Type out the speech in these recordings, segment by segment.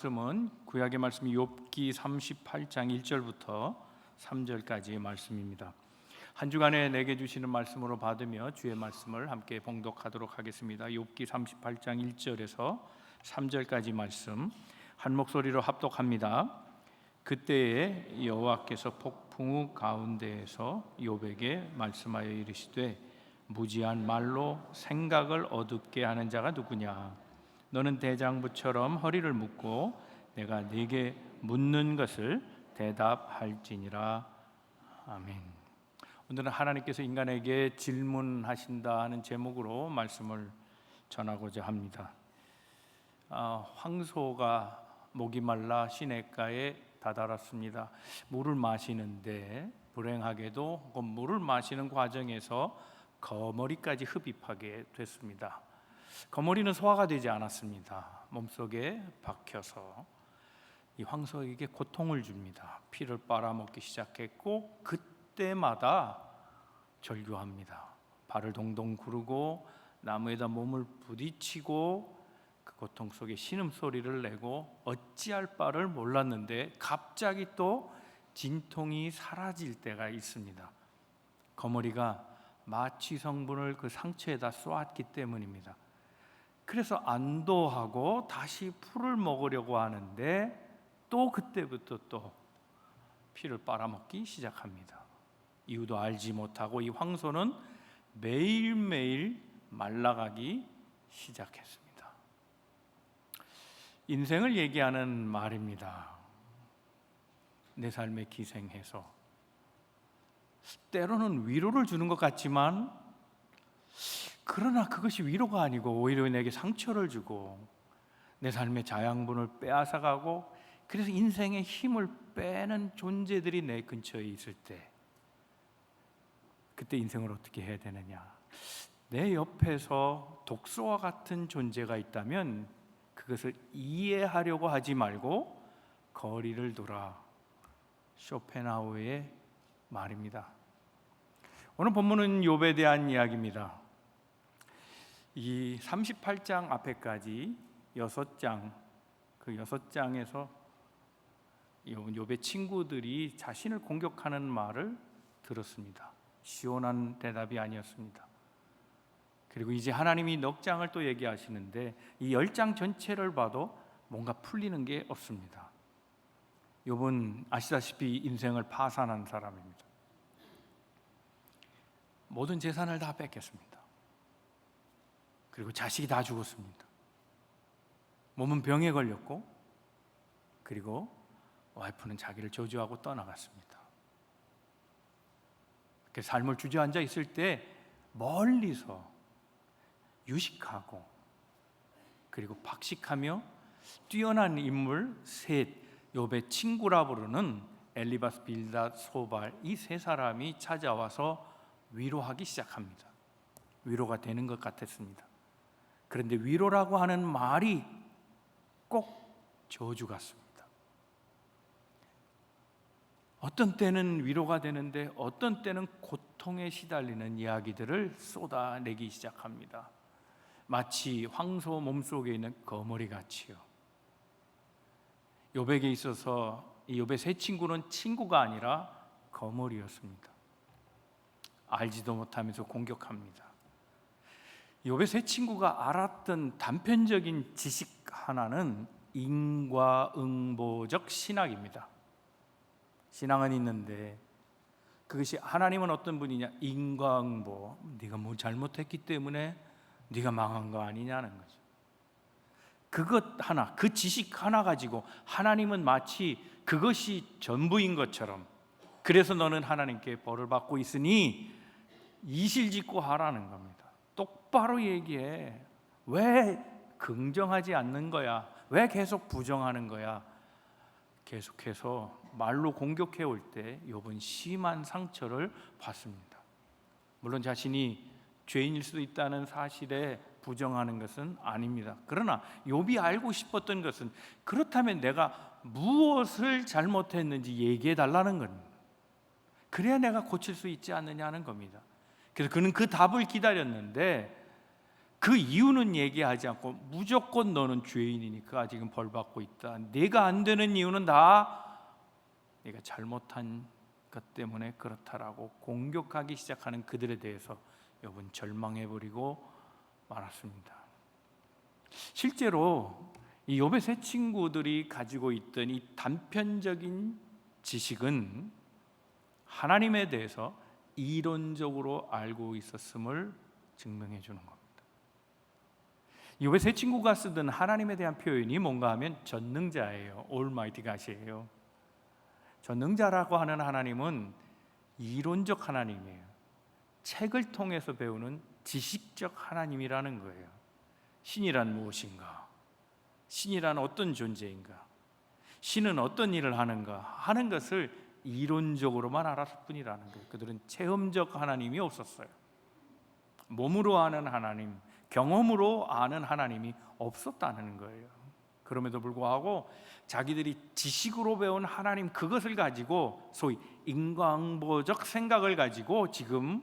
말씀은 구약의 말씀 욥기 38장 1절부터 3절까지의 말씀입니다. 한 주간에 내게 주시는 말씀으로 받으며 주의 말씀을 함께 봉독하도록 하겠습니다. 욥기 38장 1절에서 3절까지 말씀 한 목소리로 합독합니다. 그때에 여호와께서 폭풍우 가운데에서 욥에게 말씀하여 이르시되 무지한 말로 생각을 어둡게 하는 자가 누구냐? 너는 대장부처럼 허리를 묶고 내가 네게 묻는 것을 대답할지니라. 아멘. 오늘은 하나님께서 인간에게 질문하신다 하는 제목으로 말씀을 전하고자 합니다. 황소가 목이 말라 시냇가에 다다랐습니다. 물을 마시는데 불행하게도 물을 마시는 과정에서 거머리까지 흡입하게 됐습니다. 거머리는 소화가 되지 않았습니다. 몸속에 박혀서 이 황소에게 고통을 줍니다. 피를 빨아먹기 시작했고 그때마다 절규합니다. 발을 동동 구르고 나무에다 몸을 부딪히고 그 고통 속에 신음소리를 내고 어찌할 바를 몰랐는데 갑자기 또 진통이 사라질 때가 있습니다. 거머리가 마취 성분을 그 상처에다 쏘았기 때문입니다. 그래서 안도하고 다시 풀을 먹으려고 하는데 또 그때부터 또 피를 빨아먹기 시작합니다. 이유도 알지 못하고 이 황소는 매일매일 말라가기 시작했습니다. 인생을 얘기하는 말입니다. 내 삶에 기생해서 때로는 위로를 주는 것 같지만 그러나 그것이 위로가 아니고 오히려 내게 상처를 주고 내 삶의 자양분을 빼앗아가고 그래서 인생의 힘을 빼는 존재들이 내 근처에 있을 때 그때 인생을 어떻게 해야 되느냐? 내 옆에서 독소와 같은 존재가 있다면 그것을 이해하려고 하지 말고 거리를 두라. 쇼펜하우어의 말입니다. 오늘 본문은 욥에 대한 이야기입니다. 이 38장 앞에까지 6장, 그 6장에서 욥의 친구들이 자신을 공격하는 말을 들었습니다. 시원한 대답이 아니었습니다. 그리고 이제 하나님이 넉 장을 또 얘기하시는데 이 10장 전체를 봐도 뭔가 풀리는 게 없습니다. 욥은 아시다시피 인생을 파산한 사람입니다. 모든 재산을 다 뺏겼습니다. 그리고 자식이 다 죽었습니다. 몸은 병에 걸렸고 그리고 와이프는 자기를 저주하고 떠나갔습니다. 그 삶을 주저앉아 있을 때 멀리서 유식하고 그리고 박식하며 뛰어난 인물 셋, 욥의 친구라 부르는 엘리바스, 빌닷, 소발 이 세 사람이 찾아와서 위로하기 시작합니다. 위로가 되는 것 같았습니다. 그런데 위로라고 하는 말이 꼭 저주 같습니다. 어떤 때는 위로가 되는데 어떤 때는 고통에 시달리는 이야기들을 쏟아내기 시작합니다. 마치 황소 몸속에 있는 거머리 같이요. 욥에게 있어서 이 욥의 세 친구는 친구가 아니라 거머리였습니다. 알지도 못하면서 공격합니다. 욥의 세 친구가 알았던 단편적인 지식 하나는 인과응보적 신학입니다. 신앙은 있는데 그것이 하나님은 어떤 분이냐? 인과응보. 네가 뭐 잘못했기 때문에 네가 망한 거 아니냐는 거죠. 그것 하나, 그 지식 하나 가지고 하나님은 마치 그것이 전부인 것처럼 그래서 너는 하나님께 벌을 받고 있으니 이실직고 하라는 겁니다. 똑바로 얘기해. 왜 긍정하지 않는 거야? 왜 계속 부정하는 거야? 계속해서 말로 공격해 올 때 욥은 심한 상처를 받습니다. 물론 자신이 죄인일 수도 있다는 사실에 부정하는 것은 아닙니다. 그러나 욥이 알고 싶었던 것은 그렇다면 내가 무엇을 잘못했는지 얘기해 달라는 겁니다. 그래야 내가 고칠 수 있지 않느냐는 겁니다. 그래서 그는 그 답을 기다렸는데 그 이유는 얘기하지 않고 무조건 너는 죄인이니까 지금 벌 받고 있다. 내가 안 되는 이유는 다 내가 잘못한 것 때문에 그렇다라고 공격하기 시작하는 그들에 대해서 욥은 절망해버리고 말았습니다. 실제로 이 욥의 세 친구들이 가지고 있던 이 단편적인 지식은 하나님에 대해서 이론적으로 알고 있었음을 증명해 주는 겁니다. 욥의 세 친구가 쓰던 하나님에 대한 표현이 뭔가 하면 전능자예요. Almighty God이에요. 전능자라고 하는 하나님은 이론적 하나님이에요. 책을 통해서 배우는 지식적 하나님이라는 거예요. 신이란 무엇인가? 신이란 어떤 존재인가? 신은 어떤 일을 하는가? 하는 것을 이론적으로만 알았을 뿐이라는 거예요. 그들은 체험적 하나님이 없었어요. 몸으로 아는 하나님, 경험으로 아는 하나님이 없었다는 거예요. 그럼에도 불구하고 자기들이 지식으로 배운 하나님 그것을 가지고 소위 인과응보적 생각을 가지고 지금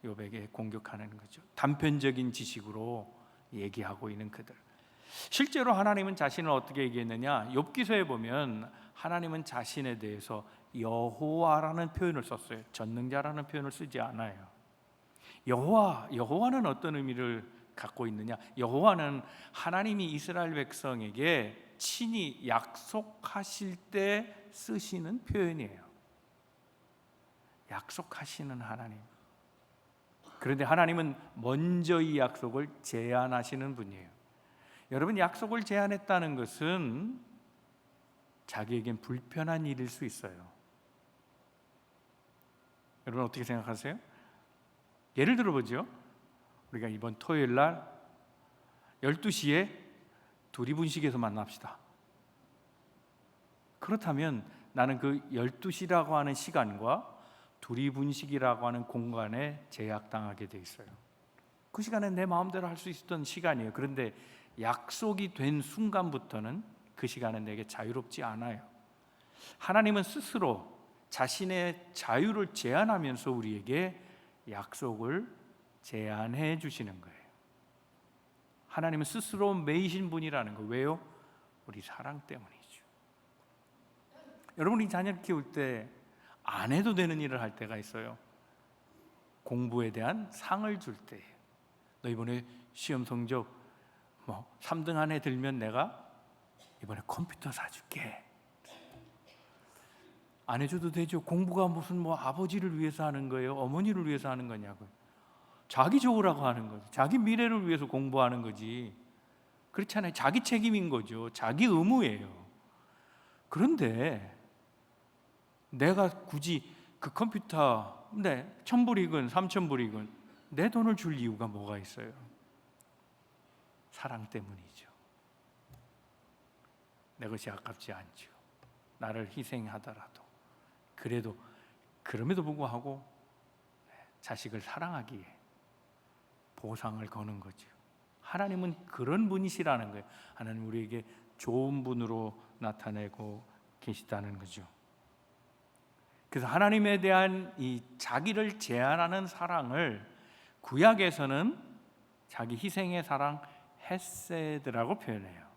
욥에게 공격하는 거죠. 단편적인 지식으로 얘기하고 있는 그들. 실제로 하나님은 자신을 어떻게 얘기했느냐? 욥기서에 보면 하나님은 자신에 대해서 여호와라는 표현을 썼어요. 전능자라는 표현을 쓰지 않아요. 여호와는 어떤 의미를 갖고 있느냐? 여호와는 하나님이 이스라엘 백성에게 친히 약속하실 때 쓰시는 표현이에요. 약속하시는 하나님. 그런데 하나님은 먼저 이 약속을 제안하시는 분이에요. 여러분, 약속을 제안했다는 것은 자기에겐 불편한 일일 수 있어요. 여러분 어떻게 생각하세요? 예를 들어보죠. 우리가 이번 토요일 날 12시에 두리분식에서 만납시다. 그렇다면 나는 그 12시라고 하는 시간과 두리분식이라고 하는 공간에 제약당하게 돼 있어요. 그 시간에 내 마음대로 할 수 있었던 시간이에요. 그런데 약속이 된 순간부터는 그 시간은 내게 자유롭지 않아요. 하나님은 스스로 자신의 자유를 제한하면서 우리에게 약속을 제안해 주시는 거예요. 하나님은 스스로 매이신 분이라는 거. 왜요? 우리 사랑 때문이죠. 여러분이 자녀를 키울 때 안 해도 되는 일을 할 때가 있어요. 공부에 대한 상을 줄 때, 너 이번에 시험 성적 3등 안에 들면 내가 이번에 컴퓨터 사줄게. 안 해줘도 되죠. 공부가 무슨 아버지를 위해서 하는 거예요? 어머니를 위해서 하는 거냐고요. 자기 좋으라고 하는 거죠. 자기 미래를 위해서 공부하는 거지. 그렇잖아요. 자기 책임인 거죠. 자기 의무예요. 그런데 내가 굳이 그 컴퓨터 1,000불이건 3,000불이건 내 돈을 줄 이유가 뭐가 있어요? 사랑 때문이죠. 내 것이 아깝지 않죠. 나를 희생하더라도. 그럼에도 불구하고 자식을 사랑하기에 보상을 거는 거죠. 하나님은 그런 분이시라는 거예요. 하나님 우리에게 좋은 분으로 나타내고 계시다는 거죠. 그래서 하나님에 대한 이 자기를 제한하는 사랑을 구약에서는 자기 희생의 사랑 헤세드라고 표현해요.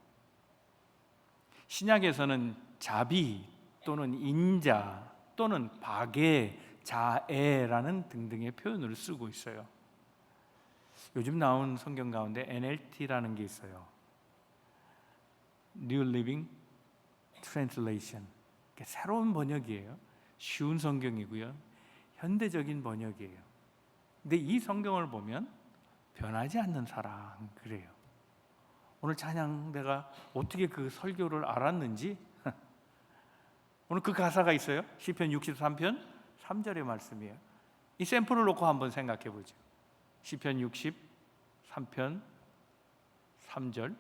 신약에서는 자비 또는 인자 또는 박애, 자애라는 등등의 표현을 쓰고 있어요. 요즘 나온 성경 가운데 NLT라는 게 있어요. New Living Translation. 새로운 번역이에요. 쉬운 성경이고요. 현대적인 번역이에요. 근데 이 성경을 보면 변하지 않는 사랑 그래요. 오늘 찬양 내가 어떻게 그 설교를 알았는지 오늘 그 가사가 있어요. 시편 63편 3절의 말씀이에요. 이 샘플을 놓고 한번 생각해 보죠. 시편 63편 3절.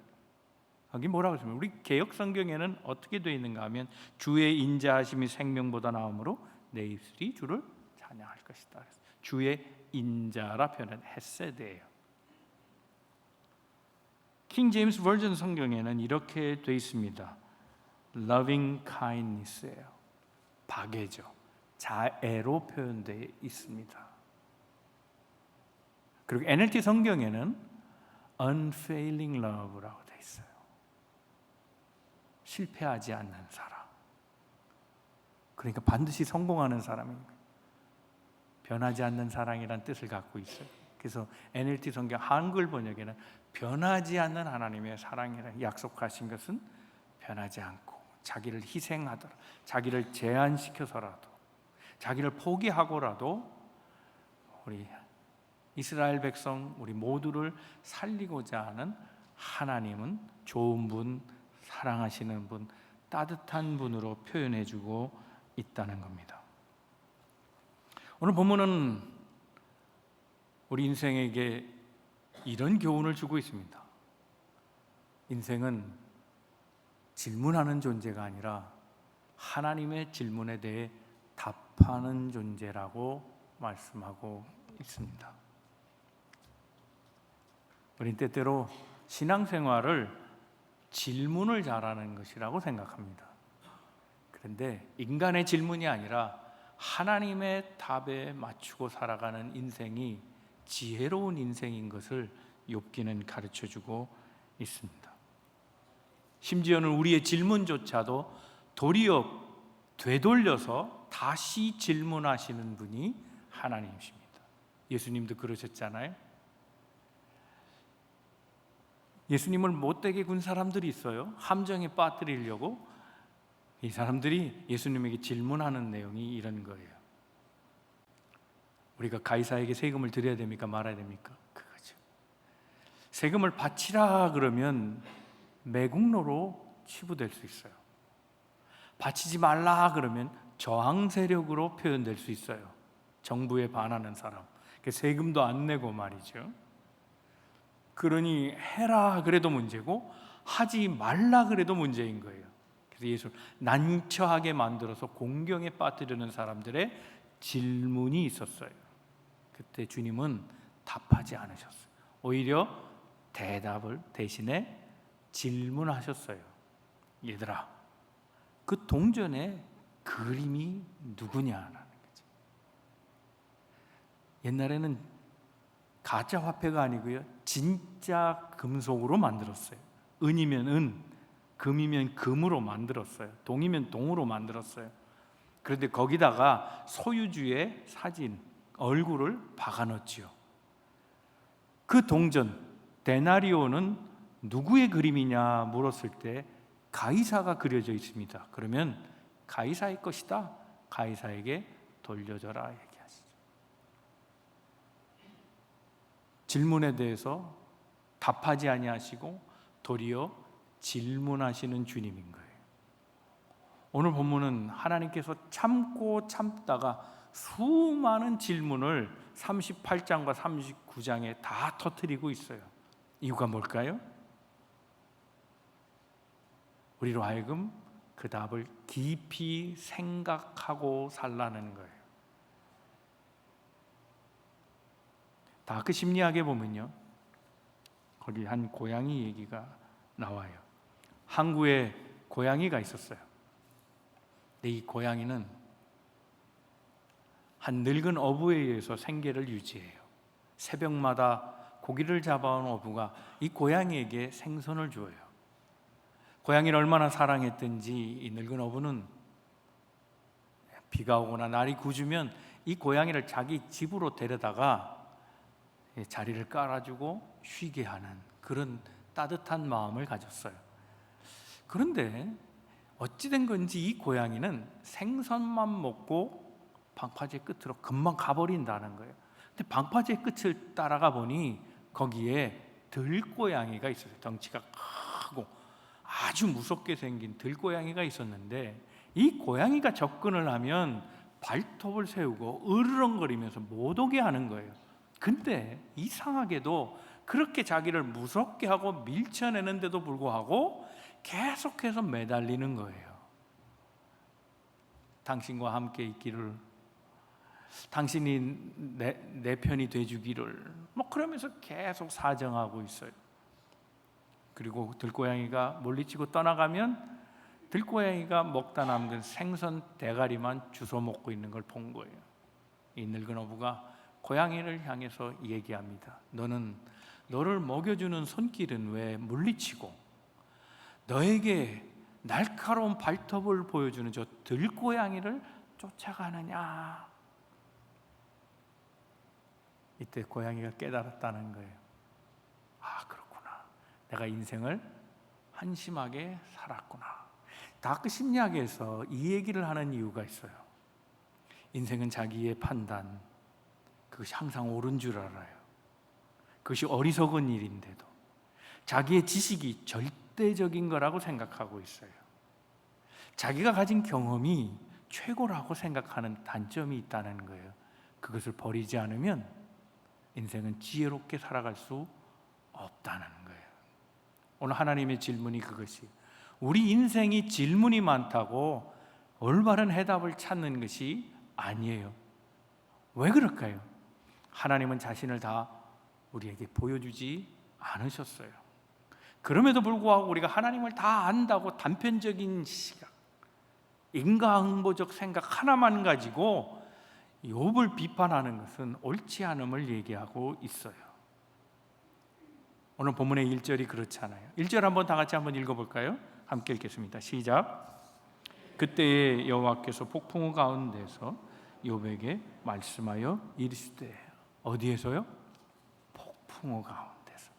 거기 뭐라고 했습니까? 우리 개역 성경에는 어떻게 되어 있는가 하면 주의 인자하심이 생명보다 나음으로 내 입술이 주를 찬양할 것이다. 주의 인자라 표현한 헤세드예요. 킹 제임스 버전 성경에는 이렇게 되어 있습니다. loving kindness예요. 박애죠. 자애로 표현되어 있습니다. 그리고 NLT 성경에는 unfailing love라고 돼 있어요. 실패하지 않는 사랑. 그러니까 반드시 성공하는 사람입니다. 변하지 않는 사랑이란 뜻을 갖고 있어요. 그래서 NLT 성경 한글 번역에는 변하지 않는 하나님의 사랑이라 약속하신 것은 변하지 않고 자기를 희생하더라, 자기를 제한시켜서라도, 자기를 포기하고라도 우리 이스라엘 백성, 우리 모두를 살리고자 하는 하나님은 좋은 분, 사랑하시는 분, 따뜻한 분으로 표현해주고 있다는 겁니다. 오늘 본문은 우리 인생에게 이런 교훈을 주고 있습니다. 인생은 질문하는 존재가 아니라 하나님의 질문에 대해 답하는 존재라고 말씀하고 있습니다. 우린 때때로 신앙생활을 질문을 잘하는 것이라고 생각합니다. 그런데 인간의 질문이 아니라 하나님의 답에 맞추고 살아가는 인생이 지혜로운 인생인 것을 욥기는 가르쳐주고 있습니다. 심지어는 우리의 질문조차도 도리어 되돌려서 다시 질문하시는 분이 하나님이십니다. 예수님도 그러셨잖아요. 예수님을 못되게 군 사람들이 있어요. 함정에 빠뜨리려고. 이 사람들이 예수님에게 질문하는 내용이 이런 거예요. 우리가 가이사에게 세금을 드려야 됩니까? 말아야 됩니까? 그거죠. 세금을 바치라 그러면 매국노로 치부될 수 있어요. 바치지 말라 그러면 저항 세력으로 표현될 수 있어요. 정부에 반하는 사람. 세금도 안 내고 말이죠. 그러니 해라 그래도 문제고 하지 말라 그래도 문제인 거예요. 그래서 예수를 난처하게 만들어서 공경에 빠뜨리는 사람들의 질문이 있었어요. 그때 주님은 답하지 않으셨어요. 오히려 대답을 대신에 질문하셨어요. 얘들아, 그 동전의 그림이 누구냐라는 거죠. 옛날에는 가짜 화폐가 아니고요, 진짜 금속으로 만들었어요. 은이면 은, 금이면 금으로 만들었어요. 동이면 동으로 만들었어요. 그런데 거기다가 소유주의 사진, 얼굴을 박아넣지요. 그 동전 데나리오는 누구의 그림이냐 물었을 때 가이사가 그려져 있습니다. 그러면 가이사의 것이다, 가이사에게 돌려줘라 얘기하시죠. 질문에 대해서 답하지 아니하시고 도리어 질문하시는 주님인 거예요. 오늘 본문은 하나님께서 참고 참다가 수많은 질문을 38장과 39장에 다 터뜨리고 있어요. 이유가 뭘까요? 우리로 하여금 그 답을 깊이 생각하고 살라는 거예요. 다크 심리학에 보면요, 거기 한 고양이 얘기가 나와요. 항구에 고양이가 있었어요. 근데 이 고양이는 한 늙은 어부에 의해서 생계를 유지해요. 새벽마다 고기를 잡아온 어부가 이 고양이에게 생선을 주어요. 고양이를 얼마나 사랑했든지 이 늙은 어부는 비가 오거나 날이 굳으면 이 고양이를 자기 집으로 데려다가 자리를 깔아주고 쉬게 하는 그런 따뜻한 마음을 가졌어요. 그런데 어찌된 건지 이 고양이는 생선만 먹고 방파제 끝으로 금방 가버린다는 거예요. 근데 방파제 끝을 따라가 보니 거기에 들고양이가 있어요. 덩치가 크고 아주 무섭게 생긴 들고양이가 있었는데 이 고양이가 접근을 하면 발톱을 세우고 으르렁거리면서 못 오게 하는 거예요. 근데 이상하게도 그렇게 자기를 무섭게 하고 밀쳐내는데도 불구하고 계속해서 매달리는 거예요. 당신과 함께 있기를, 당신이 내 편이 돼주기를, 그러면서 계속 사정하고 있어요. 그리고 들고양이가 물리치고 떠나가면 들고양이가 먹다 남은 생선 대가리만 주워 먹고 있는 걸 본 거예요. 이 늙은 어부가 고양이를 향해서 얘기합니다. 너를 먹여주는 손길은 왜 물리치고 너에게 날카로운 발톱을 보여주는 저 들고양이를 쫓아가느냐? 이때 고양이가 깨달았다는 거예요. 아, 그렇구나. 내가 인생을 한심하게 살았구나. 다크 심리학에서 이 얘기를 하는 이유가 있어요. 인생은 자기의 판단, 그것이 항상 옳은 줄 알아요. 그것이 어리석은 일인데도 자기의 지식이 절대적인 거라고 생각하고 있어요. 자기가 가진 경험이 최고라고 생각하는 단점이 있다는 거예요. 그것을 버리지 않으면 인생은 지혜롭게 살아갈 수 없다는 거예요. 오늘 하나님의 질문이 그것이, 우리 인생이 질문이 많다고 올바른 해답을 찾는 것이 아니에요. 왜 그럴까요? 하나님은 자신을 다 우리에게 보여주지 않으셨어요. 그럼에도 불구하고 우리가 하나님을 다 안다고 단편적인 시각, 인과응보적 생각 하나만 가지고 욥을 비판하는 것은 옳지 않음을 얘기하고 있어요. 오늘 본문의 1절이 그렇잖아요. 1절 한번 다 같이 한번 읽어볼까요? 함께 읽겠습니다. 시작. 그때에 여호와께서 폭풍우 가운데서 욥에게 말씀하여 이르시되, 어디에서요? 폭풍우 가운데서.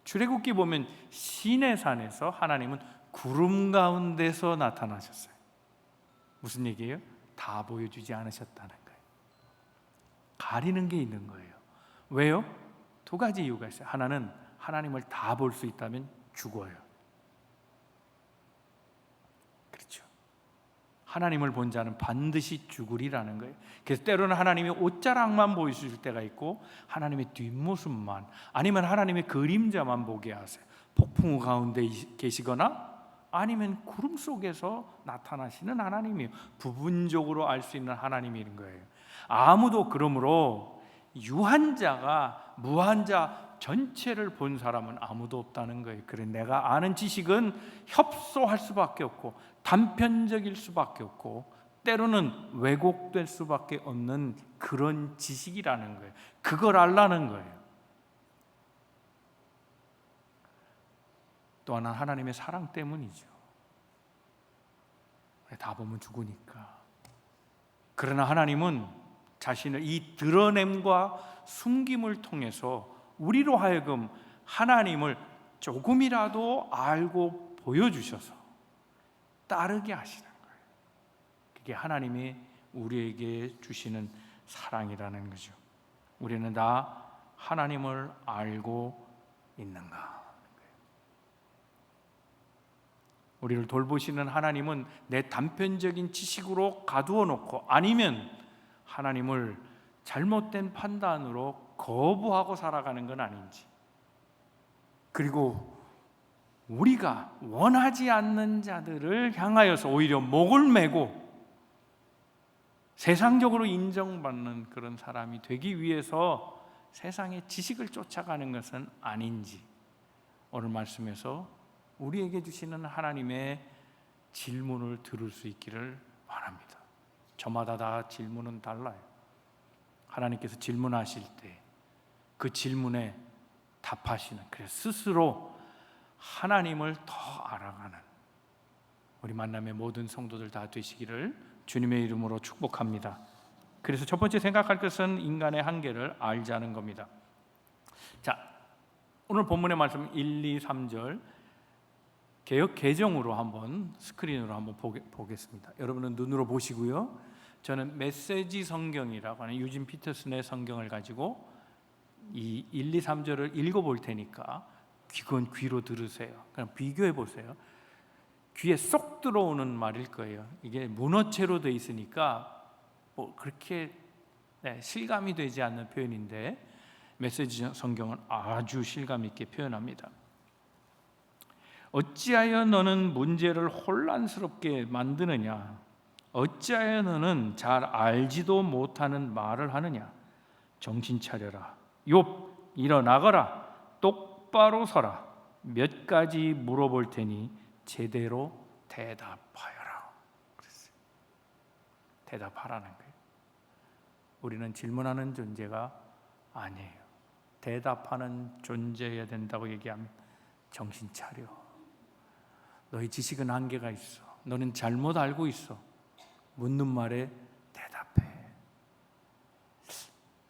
출애굽기 보면 시내산에서 하나님은 구름 가운데서 나타나셨어요. 무슨 얘기예요? 다 보여주지 않으셨다는 거예요. 가리는 게 있는 거예요. 왜요? 두 가지 이유가 있어요. 하나는 하나님을 다 볼 수 있다면 죽어요. 그렇죠. 하나님을 본 자는 반드시 죽으리라는 거예요. 그래서 때로는 하나님이 옷자락만 보여주실 때가 있고 하나님의 뒷모습만, 아니면 하나님의 그림자만 보게 하세요. 폭풍우 가운데 계시거나 아니면 구름 속에서 나타나시는 하나님이에요. 부분적으로 알 수 있는 하나님인 거예요. 아무도 그러므로 유한자가 무한자 전체를 본 사람은 아무도 없다는 거예요. 그래, 내가 아는 지식은 협소할 수밖에 없고 단편적일 수밖에 없고 때로는 왜곡될 수밖에 없는 그런 지식이라는 거예요. 그걸 알라는 거예요. 또 하나는 하나님의 사랑 때문이죠. 다 보면 죽으니까. 그러나 하나님은 자신을 이 드러냄과 숨김을 통해서 우리로 하여금 하나님을 조금이라도 알고 보여주셔서 따르게 하시는 거예요. 그게 하나님이 우리에게 주시는 사랑이라는 거죠. 우리는 다 하나님을 알고 있는가? 우리를 돌보시는 하나님은 내 단편적인 지식으로 가두어 놓고, 아니면 하나님을 잘못된 판단으로 거부하고 살아가는 건 아닌지, 그리고 우리가 원하지 않는 자들을 향하여서 오히려 목을 메고 세상적으로 인정받는 그런 사람이 되기 위해서 세상의 지식을 쫓아가는 것은 아닌지, 오늘 말씀에서 우리에게 주시는 하나님의 질문을 들을 수 있기를 바랍니다. 저마다 다 질문은 달라요. 하나님께서 질문하실 때 그 질문에 답하시는, 그래서 스스로 하나님을 더 알아가는 우리 만남의 모든 성도들 다 되시기를 주님의 이름으로 축복합니다. 그래서 첫 번째 생각할 것은 인간의 한계를 알자는 겁니다. 자, 오늘 본문의 말씀 1, 2, 3절 개역 개정으로 한번 스크린으로 한번 보겠습니다. 여러분은 눈으로 보시고요. 저는 메시지 성경이라고 하는 유진 피터슨의 성경을 가지고 이 1, 2, 3절을 읽어볼 테니까 그건 귀로 들으세요. 그냥 비교해 보세요. 귀에 쏙 들어오는 말일 거예요. 이게 문어체로 돼 있으니까 뭐 그렇게 실감이 되지 않는 표현인데 메시지 성경은 아주 실감 있게 표현합니다. 어찌하여 너는 문제를 혼란스럽게 만드느냐? 어찌하여 너는 잘 알지도 못하는 말을 하느냐? 정신 차려라. 욥, 일어나거라. 똑바로 서라. 몇 가지 물어볼 테니 제대로 대답하여라. 그랬어요. 대답하라는 거예요. 우리는 질문하는 존재가 아니에요. 대답하는 존재여야 된다고 얘기하면 정신 차려. 너의 지식은 한계가 있어. 너는 잘못 알고 있어. 묻는 말에 대답해.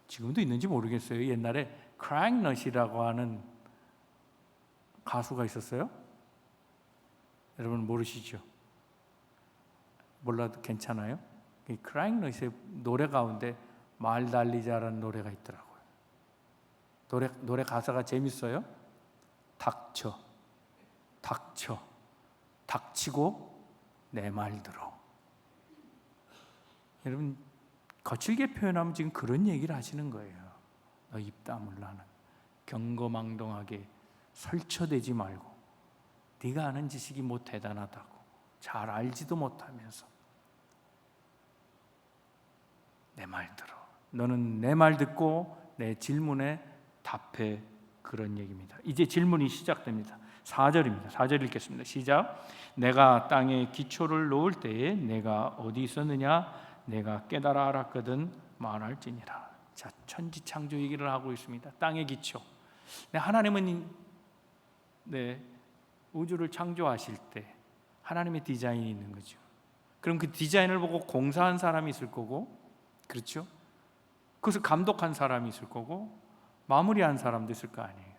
지금도 있는지 모르겠어요. 옛날에 크라잉넛이라고 하는 가수가 있었어요. 여러분 모르시죠? 몰라도 괜찮아요? 이 크라잉넛의 노래 가운데 말 달리자라는 노래가 있더라고요. 노래 가사가 재밌어요. 닥쳐, 닥치고 내 말 들어. 여러분 거칠게 표현하면 지금 그런 얘기를 하시는 거예요. 너 입 다물라는. 경거망동하게 설쳐대지 말고 네가 아는 지식이 뭐 대단하다고 잘 알지도 못하면서 내 말 들어. 너는 내 말 듣고 내 질문에 답해. 그런 얘기입니다. 이제 질문이 시작됩니다. 4절입니다. 4절 읽겠습니다. 시작. 내가 땅에 기초를 놓을 때에 내가 어디 있었느냐? 내가 깨달아 알았거든 말할지니라. 자, 천지창조 얘기를 하고 있습니다. 땅의 기초. 하나님은 우주를 창조하실 때 하나님의 디자인이 있는 거죠. 그럼 그 디자인을 보고 공사한 사람이 있을 거고, 그렇죠? 그것을 감독한 사람이 있을 거고, 마무리한 사람도 있을 거 아니에요.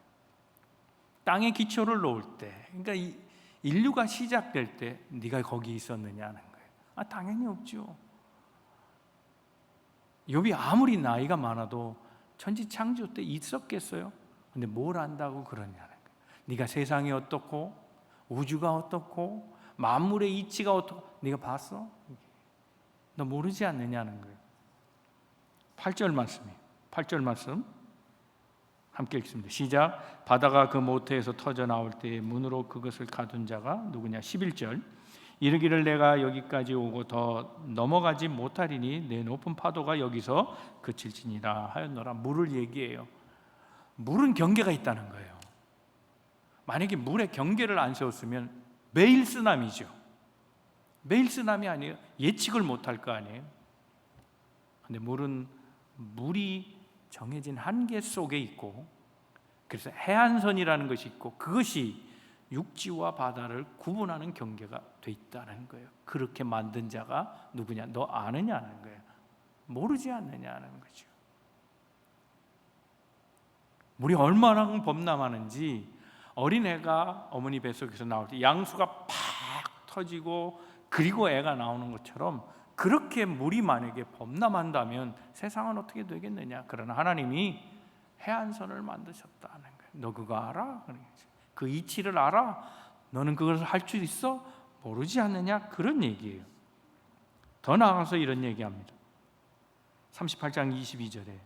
땅의 기초를 놓을 때, 그러니까 인류가 시작될 때 네가 거기 있었느냐는 거예요. 당연히 없죠. 욥이 아무리 나이가 많아도 천지창조 때 있었겠어요? 근데 뭘 안다고 그러냐는 거예요. 네가 세상이 어떻고 우주가 어떻고 만물의 이치가 어떻고 네가 봤어? 너 모르지 않느냐는 거예요. 8절 말씀이에요. 8절 말씀 함께 읽습니다. 시작. 바다가 그 모태에서 터져 나올 때에 문으로 그것을 가둔 자가 누구냐? 11절. 이르기를 내가 여기까지 오고 더 넘어가지 못하리니 내 높은 파도가 여기서 그칠지니라 하였노라. 물을 얘기해요. 물은 경계가 있다는 거예요. 만약에 물에 경계를 안 세웠으면 매일 쓰나미죠. 매일 쓰나미 아니에요? 예측을 못할 거 아니에요? 근데 물이 정해진 한계 속에 있고, 그래서 해안선이라는 것이 있고, 그것이 육지와 바다를 구분하는 경계가 돼 있다는 거예요. 그렇게 만든 자가 누구냐? 너 아느냐는 거예요. 모르지 않느냐는 거죠. 물이 얼마나 범람하는지 어린애가 어머니 뱃속에서 나올 때 양수가 팍 터지고 그리고 애가 나오는 것처럼 그렇게 물이 만약에 범람한다면 세상은 어떻게 되겠느냐. 그러나 하나님이 해안선을 만드셨다는 거예요. 너 그거 알아? 그 이치를 알아? 너는 그것을 할 수 있어? 모르지 않느냐? 그런 얘기예요. 더 나아가서 이런 얘기합니다. 38장 22절에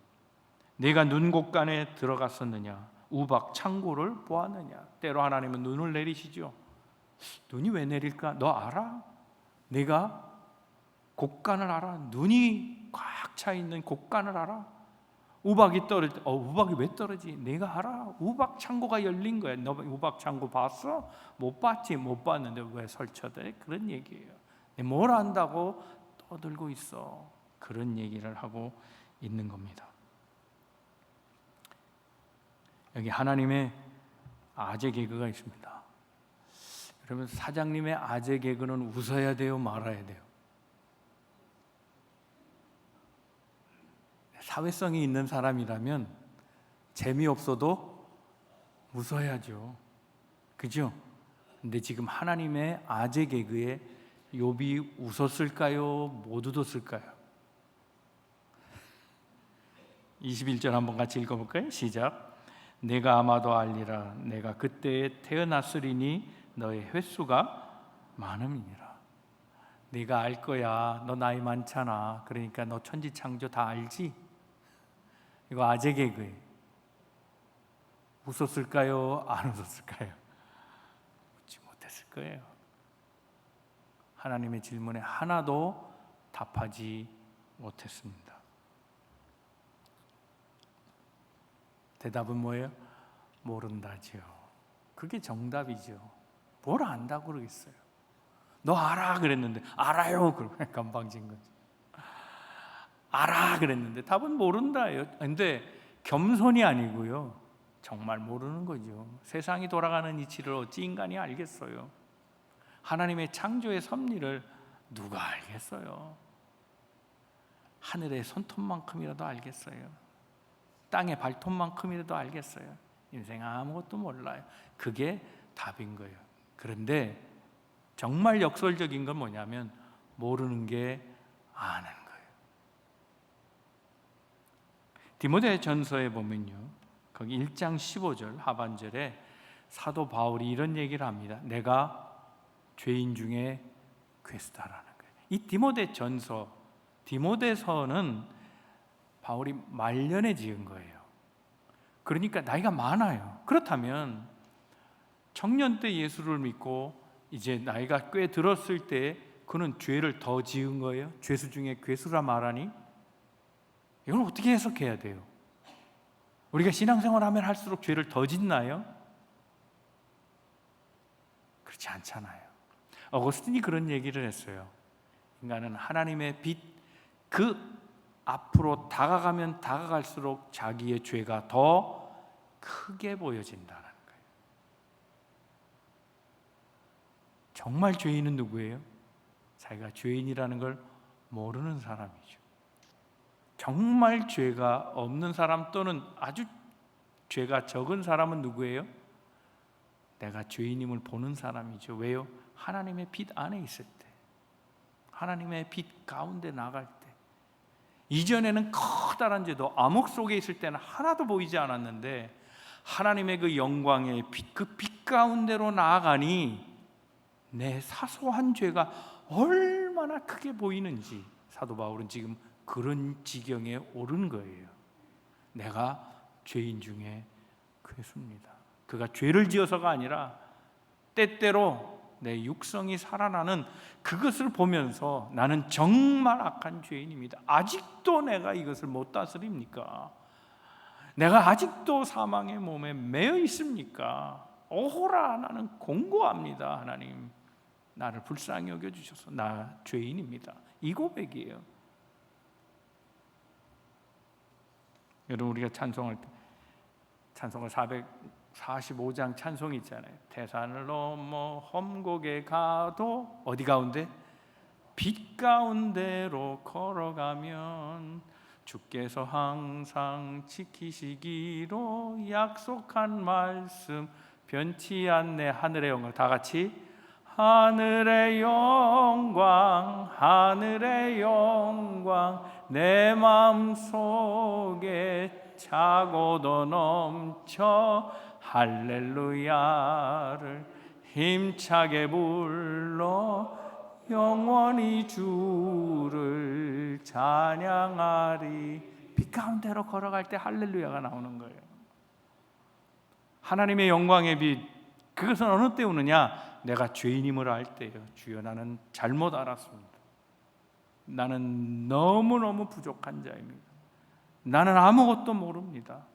내가 눈곡간에 들어갔었느냐? 우박 창고를 보았느냐? 때로 하나님은 눈을 내리시죠. 눈이 왜 내릴까? 너 알아? 내가 곡간을 알아? 눈이 꽉 차 있는 곡간을 알아? 우박이 떨어질 때, 우박이 왜 떨어지지? 내가 알아. 우박 창고가 열린 거야. 너 우박 창고 봤어? 못 봤지. 못 봤는데 왜 설쳐대? 그런 얘기예요. 뭘 안다고 떠들고 있어. 그런 얘기를 하고 있는 겁니다. 여기 하나님의 아재 개그가 있습니다. 여러분, 사장님의 아재 개그는 웃어야 돼요? 말아야 돼요? 사회성이 있는 사람이라면 재미없어도 웃어야죠. 그죠? 근데 지금 하나님의 아재 개그에 욥이 웃었을까요? 못 웃었을까요? 21절 한번 같이 읽어볼까요? 시작. 내가 아마도 알리라. 내가 그때에 태어났으리니 너의 횟수가 많음이니라. 네가 알 거야. 너 나이 많잖아. 그러니까 너 천지창조 다 알지? 이거 아재 개그예요. 웃었을까요? 안 웃었을까요? 웃지 못했을 거예요. 하나님의 질문에 하나도 답하지 못했습니다. 대답은 뭐예요? 모른다죠. 그게 정답이죠. 뭘 안다고 그러겠어요? 너 알아? 그랬는데 알아요. 그러고 건방진 거죠. 알아 그랬는데 답은 모른다예요. 근데 겸손이 아니고요, 정말 모르는 거죠. 세상이 돌아가는 이치를 어찌 인간이 알겠어요? 하나님의 창조의 섭리를 누가 알겠어요? 하늘의 손톱만큼이라도 알겠어요? 땅의 발톱만큼이라도 알겠어요? 인생 아무것도 몰라요. 그게 답인 거예요. 그런데 정말 역설적인 건 뭐냐면 모르는 게 아는 거예요. 디모데 전서에 보면요, 거기 1장 15절 하반절에 사도 바울이 이런 얘기를 합니다. 내가 죄인 중에 괴수다라는 거예요. 이 디모데 전서, 디모데서는 바울이 말년에 지은 거예요. 그러니까 나이가 많아요. 그렇다면 청년 때 예수를 믿고 이제 나이가 꽤 들었을 때 그는 죄를 더 지은 거예요? 죄수 중에 괴수라 말하니? 이걸 어떻게 해석해야 돼요? 우리가 신앙생활하면 할수록 죄를 더 짓나요? 그렇지 않잖아요. 어거스틴이 그런 얘기를 했어요. 인간은 하나님의 빛, 그 앞으로 다가가면 다가갈수록 자기의 죄가 더 크게 보여진다는 거예요. 정말 죄인은 누구예요? 자기가 죄인이라는 걸 모르는 사람이죠. 정말 죄가 없는 사람 또는 아주 죄가 적은 사람은 누구예요? 내가 죄인임을 보는 사람이죠. 왜요? 하나님의 빛 안에 있을 때, 하나님의 빛 가운데 나갈 때. 이전에는 커다란 죄도 암흑 속에 있을 때는 하나도 보이지 않았는데 하나님의 그 영광의 빛, 그 빛 가운데로 나아가니 내 사소한 죄가 얼마나 크게 보이는지 사도 바울은 지금 그런 지경에 오른 거예요. 내가 죄인 중에 괴수입니다. 그가 죄를 지어서가 아니라 때때로 내 육성이 살아나는 그것을 보면서 나는 정말 악한 죄인입니다. 아직도 내가 이것을 못 다스립니까? 내가 아직도 사망의 몸에 매여 있습니까? 오호라, 나는 공고합니다. 하나님, 나를 불쌍히 여겨주셔서 나 죄인입니다. 이 고백이에요. 여러분, 우리가 찬송할 때 찬송가 445장 찬송이 있잖아요. 태산을 넘어 험곡에 가도 어디 가운데? 빛 가운데로 걸어가면 주께서 항상 지키시기로 약속한 말씀 변치 않네. 하늘의 영광, 다 같이 하늘의 영광, 하늘의 영광 내 마음속에 차고도 넘쳐 할렐루야를 힘차게 불러 영원히 주를 찬양하리. 빛 가운데로 걸어갈 때 할렐루야가 나오는 거예요. 하나님의 영광의 빛, 그것은 어느 때 오느냐? 내가 죄인임을 알 때예요. 주여, 나는 잘못 알았습니다. 나는 너무너무 부족한 자입니다. 나는 아무것도 모릅니다.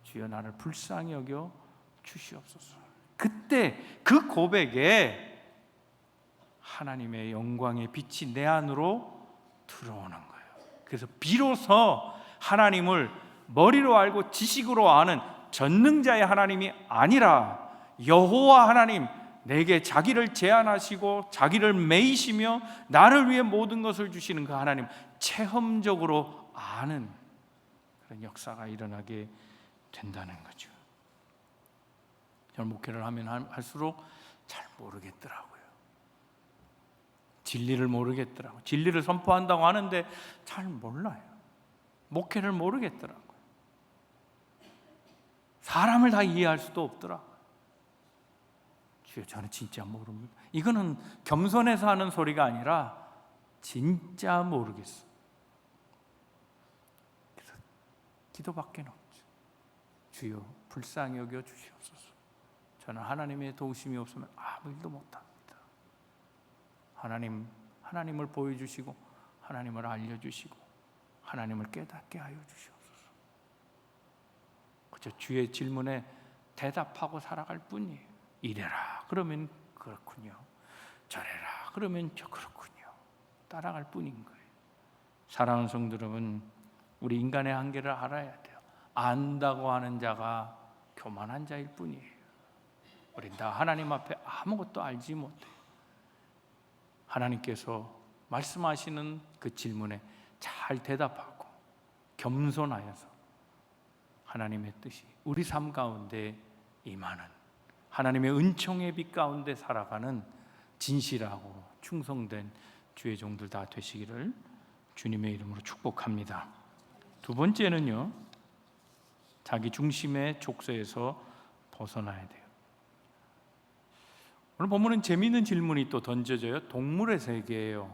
주여, 나를 불쌍히 여겨 주시옵소서. 그때 그 고백에 하나님의 영광의 빛이 내 안으로 들어오는 거예요. 그래서 비로소 하나님을 머리로 알고 지식으로 아는 전능자의 하나님이 아니라 여호와 하나님, 내게 자기를 제한하시고 자기를 매이시며 나를 위해 모든 것을 주시는 그 하나님, 체험적으로 아는 그런 역사가 일어나게 된다는 거죠. 저는 목회를 하면 할수록 잘 모르겠더라고요. 진리를 모르겠더라고요. 진리를 선포한다고 하는데 잘 몰라요. 목회를 모르겠더라고요. 사람을 다 이해할 수도 없더라고요. 주여, 저는 진짜 모릅니다. 이거는 겸손해서 하는 소리가 아니라 진짜 모르겠어요. 그래서 기도밖에 없죠. 주여, 불쌍히 여겨 주시옵소서. 저는 하나님의 도우심이 없으면 아무 일도 못합니다. 하나님을 보여주시고 하나님을 알려주시고 하나님을 깨닫게 하여 주시옵소서. 그저 주의 질문에 대답하고 살아갈 뿐이에요. 이래라 그러면 그렇군요, 저래라 그러면 저 그렇군요, 따라갈 뿐인 거예요. 사랑하는 성도 여러분, 우리 인간의 한계를 알아야 돼요. 안다고 하는 자가 교만한 자일 뿐이에요. 우린 다 하나님 앞에 아무것도 알지 못해요. 하나님께서 말씀하시는 그 질문에 잘 대답하고 겸손하여서 하나님의 뜻이 우리 삶 가운데 임하는, 하나님의 은총의 빛 가운데 살아가는 진실하고 충성된 주의 종들 다 되시기를 주님의 이름으로 축복합니다. 두 번째는요, 자기 중심의 족쇄에서 벗어나야 돼요. 오늘 본문은 재미있는 질문이 또 던져져요. 동물의 세계예요.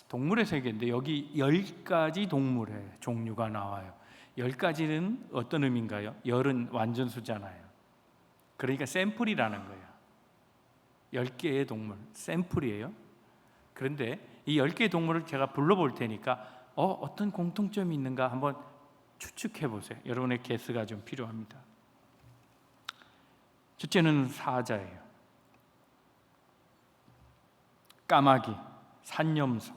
동물의 세계인데 여기 10가지 동물의 종류가 나와요. 10가지는 어떤 의미인가요? 10은 완전수잖아요. 그러니까 샘플이라는 거예요. 10개의 동물, 샘플이에요. 그런데 이 10개의 동물을 제가 불러볼 테니까 어떤 공통점이 있는가 한번 추측해 보세요. 여러분의 개스가 좀 필요합니다. 첫째는 사자예요. 까마귀, 산염소,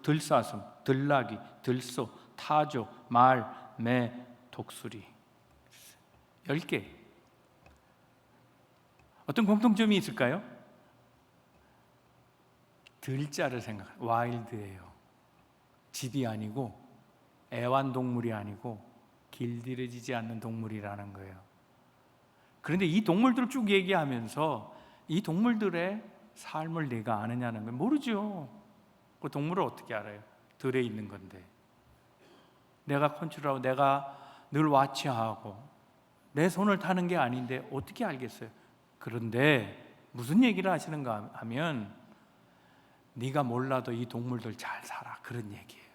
들사슴, 들나귀, 들소, 타조, 말, 매, 독수리. 10개. 어떤 공통점이 있을까요? 들자를 생각해요. 와일드예요. 집이 아니고 애완동물이 아니고 길들여지지 않는 동물이라는 거예요. 그런데 이 동물들을 쭉 얘기하면서 이 동물들의 삶을 내가 아느냐는 걸 모르죠. 그 동물을 어떻게 알아요? 들에 있는 건데. 내가 컨트롤하고 내가 늘 와치하고 내 손을 타는 게 아닌데 어떻게 알겠어요? 그런데 무슨 얘기를 하시는가 하면 네가 몰라도 이 동물들 잘 살아, 그런 얘기예요.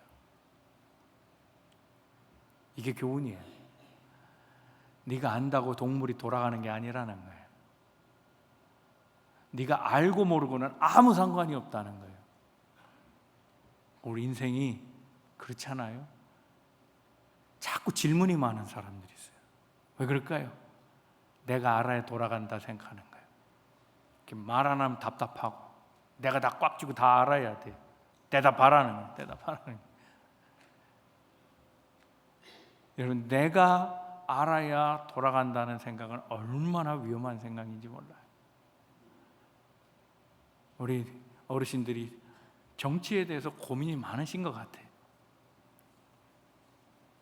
이게 교훈이에요. 네가 안다고 동물이 돌아가는 게 아니라는 거예요. 네가 알고 모르고는 아무 상관이 없다는 거예요. 우리 인생이 그렇잖아요. 자꾸 질문이 많은 사람들이 있어요. 왜 그럴까요? 내가 알아야 돌아간다 생각하는 거예요. 이렇게 말 안 하면 답답하고 내가 다 꽉 쥐고 다 알아야 돼. 대답하라는 거예요. 대답하라는 거예요. 여러분, 내가 알아야 돌아간다는 생각은 얼마나 위험한 생각인지 몰라요. 우리 어르신들이 정치에 대해서 고민이 많으신 것 같아요.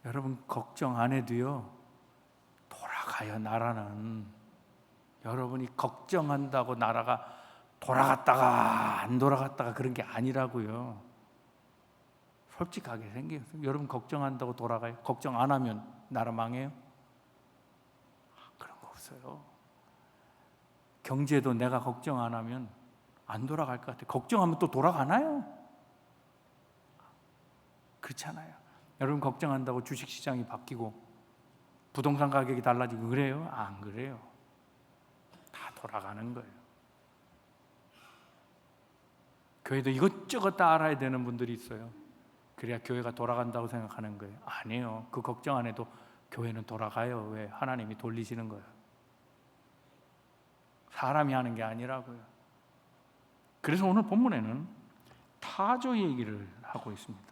여러분, 걱정 안 해도요, 돌아가요. 나라는 여러분이 걱정한다고 나라가 돌아갔다가 안 돌아갔다가 그런 게 아니라고요. 솔직하게 생겨요. 여러분 걱정한다고 돌아가요? 걱정 안 하면 나라 망해요? 그런 거 없어요. 경제도 내가 걱정 안 하면 안 돌아갈 것 같아요. 걱정하면 또 돌아가나요? 그렇잖아요. 여러분 걱정한다고 주식시장이 바뀌고 부동산 가격이 달라지고 그래요? 안 그래요. 다 돌아가는 거예요. 교회도 이것저것 다 알아야 되는 분들이 있어요. 그래야 교회가 돌아간다고 생각하는 거예요. 아니에요. 그 걱정 안 해도 교회는 돌아가요. 왜? 하나님이 돌리시는 거예요. 사람이 하는 게 아니라고요. 그래서 오늘 본문에는 타조 얘기를 하고 있습니다.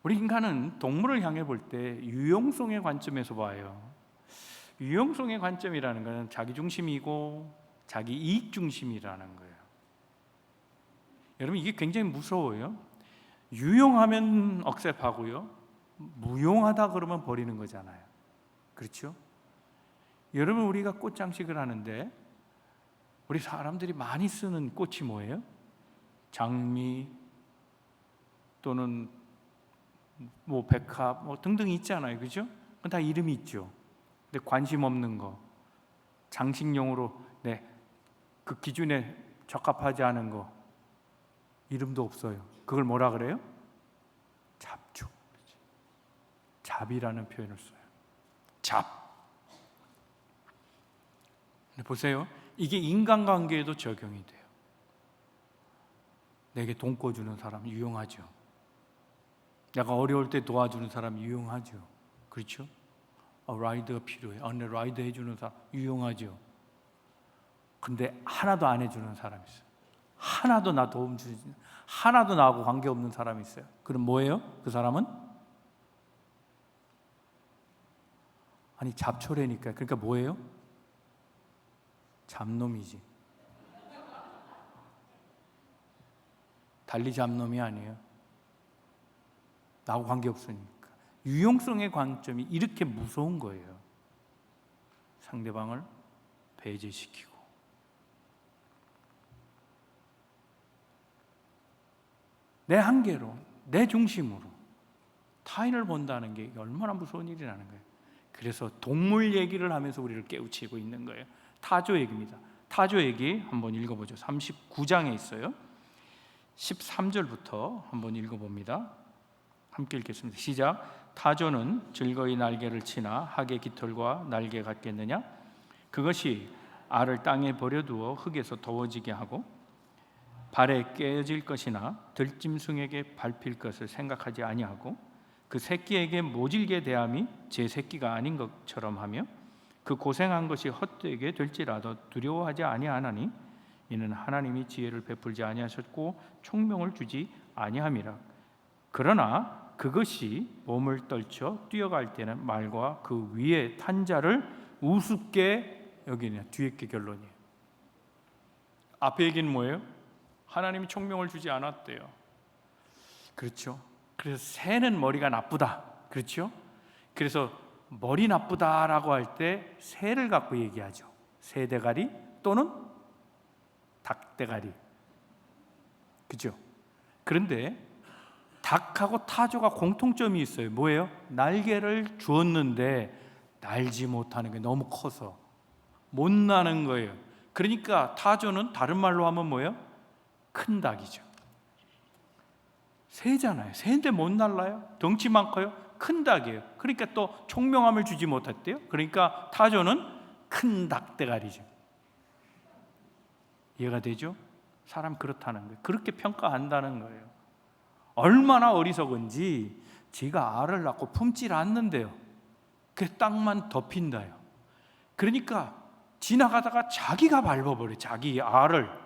우리 인간은 동물을 향해 볼 때 유용성의 관점에서 봐요. 유용성의 관점이라는 것은 자기 중심이고 자기 이익 중심이라는 거예요. 여러분, 이게 굉장히 무서워요. 유용하면 억셉하고요, 무용하다 그러면 버리는 거잖아요. 그렇죠? 여러분, 우리가 꽃장식을 하는데 우리 사람들이 많이 쓰는 꽃이 뭐예요? 장미 또는 뭐 백합 뭐 등등 있잖아요. 그죠? 그건 다 이름이 있죠. 근데 관심 없는 거, 장식용으로 그 기준에 적합하지 않은 거, 이름도 없어요. 그걸 뭐라 그래요? 잡초. 잡이라는 표현을 써요. 잡. 근데 보세요. 이게 인간관계에도 적용이 돼요. 내게 돈 꿔주는 사람 유용하죠. 내가 어려울 때 도와주는 사람 유용하죠. 그렇죠? 라이드가 필요해. 내 라이드 해주는 사람 유용하죠. 근데 하나도 안 해주는 사람 있어요. 하나도 나 도움 주지, 하나도 나하고 관계없는 사람이 있어요. 그럼 뭐예요? 그 사람은? 아니 잡초래니까. 그러니까 뭐예요? 잡놈이지. 달리 잡놈이 아니에요. 나하고 관계없으니까. 유용성의 관점이 이렇게 무서운 거예요. 상대방을 배제시키고. 내 한계로, 내 중심으로 타인을 본다는 게 얼마나 무서운 일이라는 거예요. 그래서 동물 얘기를 하면서 우리를 깨우치고 있는 거예요. 타조 얘기입니다. 타조 얘기 한번 읽어보죠. 39장에 있어요. 13절부터 한번 읽어봅니다. 함께 읽겠습니다. 시작. 타조는 즐거이 날개를 치나 학의 깃털과 날개 같겠느냐? 그것이 알을 땅에 버려두어 흙에서 더워지게 하고 발에 깨어질 것이나 들짐승에게 밟힐 것을 생각하지 아니하고 그 새끼에게 모질게 대함이 제 새끼가 아닌 것처럼 하며 그 고생한 것이 헛되게 될지라도 두려워하지 아니하나니 이는 하나님이 지혜를 베풀지 아니하셨고 총명을 주지 아니함이라. 그러나 그것이 몸을 떨쳐 뛰어갈 때는 말과 그 위에 탄 자를 우습게 여기냐. 뒤에 게 결론이에요. 앞에 얘기는 뭐예요? 하나님이 총명을 주지 않았대요. 그렇죠. 그래서 새는 머리가 나쁘다. 그렇죠. 그래서 머리 나쁘다라고 할 때 새를 갖고 얘기하죠. 새 대가리 또는 닭 대가리. 그죠? 그런데 닭하고 타조가 공통점이 있어요. 뭐예요? 날개를 주었는데 날지 못하는 게 너무 커서 못 나는 거예요. 그러니까 타조는 다른 말로 하면 뭐예요? 큰 닭이죠. 새잖아요. 새인데 못 날라요? 덩치만 커요? 큰 닭이에요. 그러니까 또 총명함을 주지 못했대요. 그러니까 타조는 큰 닭대가리죠. 이해가 되죠? 사람 그렇다는 거예요. 그렇게 평가한다는 거예요. 얼마나 어리석은지 지가 알을 낳고 품질 않는데요. 그 땅만 덮인다요. 그러니까 지나가다가 자기가 밟아버려요. 자기 알을.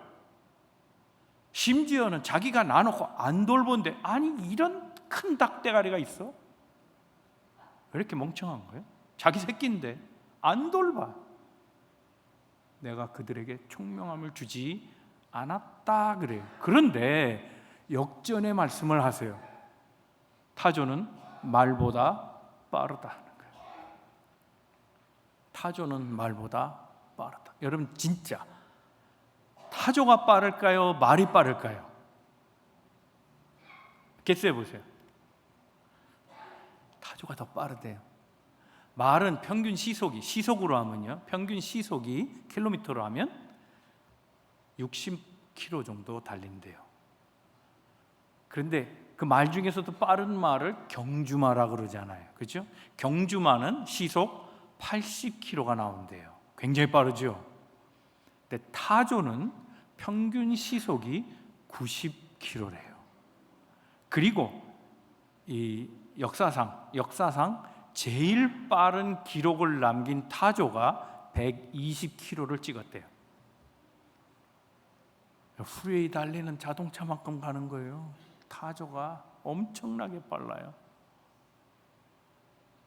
심지어는 자기가 나놓고 안 돌본데 아니 이런 큰 닭대가리가 있어? 왜 이렇게 멍청한 거예요? 자기 새끼인데 안 돌봐. 내가 그들에게 총명함을 주지 않았다 그래요. 그런데 역전의 말씀을 하세요. 타조는 말보다 빠르다. 타조는 말보다 빠르다. 여러분 진짜 타조가 빠를까요? 말이 빠를까요? 개수해 보세요. 타조가 더 빠르대요. 말은 평균 시속으로 하면요. 평균 시속이 킬로미터로 하면 60km 정도 달린대요. 그런데 그 말 중에서도 빠른 말을 경주마라 그러잖아요. 그렇죠? 경주마는 시속 80km가 나온대요. 굉장히 빠르죠. 근데 타조는 평균 시속이 90km래요. 그리고 이 역사상 제일 빠른 기록을 남긴 타조가 120km를 찍었대요. 후레이 달리는 자동차만큼 가는 거예요. 타조가 엄청나게 빨라요.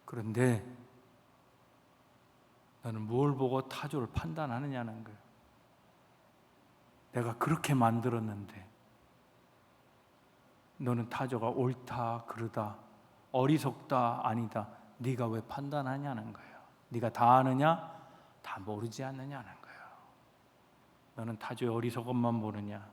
그런데 너는 뭘 보고 타조를 판단하느냐는 거예요. 내가 그렇게 만들었는데 너는 타조가 옳다 그르다 어리석다 아니다 네가 왜 판단하냐는 거예요. 네가 다 아느냐? 다 모르지 않느냐는 거예요. 너는 타조의 어리석음만 모르냐?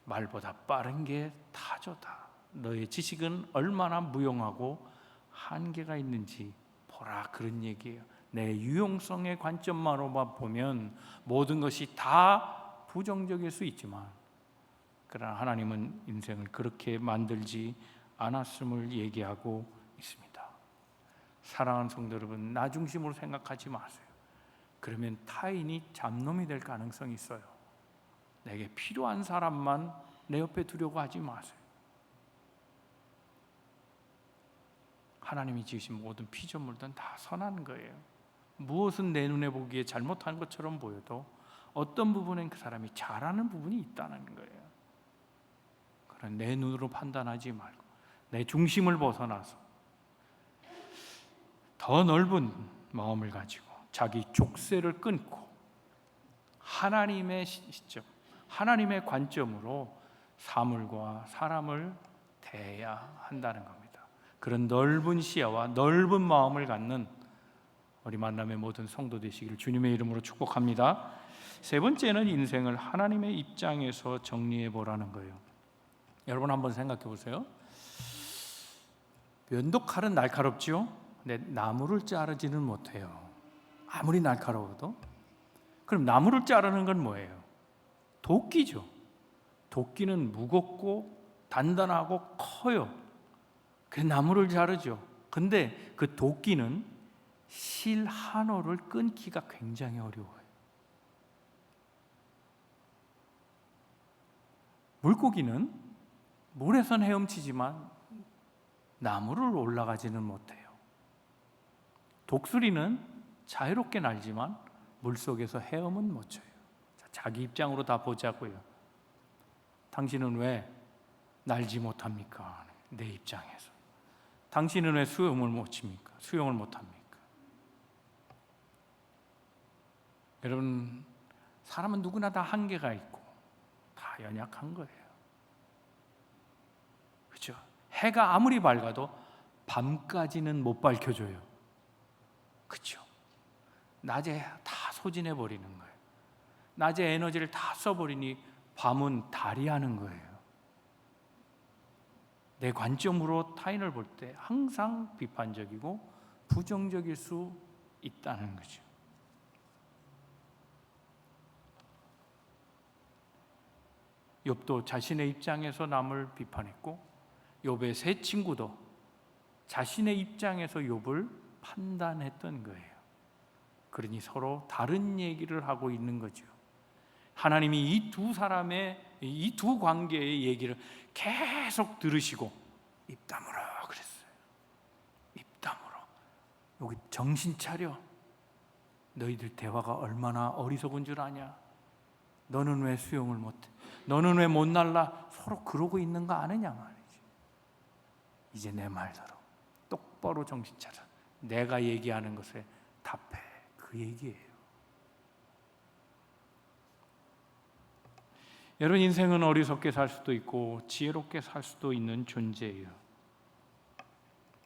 말보다 빠른 게 타조다. 너의 지식은 얼마나 무용하고 한계가 있는지 보라 그런 얘기예요. 내 유용성의 관점만으로만 보면 모든 것이 다 부정적일 수 있지만 그러나 하나님은 인생을 그렇게 만들지 않았음을 얘기하고 있습니다. 사랑하는 성도 여러분, 나 중심으로 생각하지 마세요. 그러면 타인이 잡놈이 될 가능성이 있어요. 내게 필요한 사람만 내 옆에 두려고 하지 마세요. 하나님이 지으신 모든 피조물들은 다 선한 거예요. 무엇은 내 눈에 보기에 잘못한 것처럼 보여도 어떤 부분엔 그 사람이 잘하는 부분이 있다는 거예요. 내 눈으로 판단하지 말고 내 중심을 벗어나서 더 넓은 마음을 가지고 자기 족쇄를 끊고 하나님의 시점, 하나님의 관점으로 사물과 사람을 대해야 한다는 겁니다. 그런 넓은 시야와 넓은 마음을 갖는 우리 만남의 모든 성도 되시기를 주님의 이름으로 축복합니다. 세 번째는 인생을 하나님의 입장에서 정리해 보라는 거예요. 여러분 한번 생각해 보세요. 면도칼은 날카롭지요? 근데 나무를 자르지는 못해요. 아무리 날카로워도. 그럼 나무를 자르는 건 뭐예요? 도끼죠. 도끼는 무겁고 단단하고 커요. 그래서 나무를 자르죠. 근데 그 도끼는 실 한 올을 끊기가 굉장히 어려워요. 물고기는 물에선 헤엄치지만 나무를 올라가지는 못해요. 독수리는 자유롭게 날지만 물속에서 헤엄은 못 쳐요. 자기 입장으로 다 보자고요. 당신은 왜 날지 못합니까? 내 입장에서. 당신은 왜 수영을 못 칩니까? 수영을 못 합니까? 여러분, 사람은 누구나 다 한계가 있고 다 연약한 거예요. 그렇죠? 해가 아무리 밝아도 밤까지는 못 밝혀줘요. 그렇죠? 낮에 다 소진해 버리는 거예요. 낮에 에너지를 다 써버리니 밤은 달이 하는 거예요. 내 관점으로 타인을 볼 때 항상 비판적이고 부정적일 수 있다는 거죠. 욥도 자신의 입장에서 남을 비판했고 욥의 세 친구도 자신의 입장에서 욥을 판단했던 거예요. 그러니 서로 다른 얘기를 하고 있는 거죠. 하나님이 이 두 사람의 이 두 관계의 얘기를 계속 들으시고 입 다물어 그랬어요. 입 다물어. 여기 정신 차려. 너희들 대화가 얼마나 어리석은 줄 아냐? 너는 왜 수영을 못해? 너는 왜 못 날라? 서로 그러고 있는 거 아느냐 말이지. 이제 내 말 들어. 똑바로 정신 차려. 내가 얘기하는 것에 답해. 그 얘기예요. 여러분, 인생은 어리석게 살 수도 있고 지혜롭게 살 수도 있는 존재예요.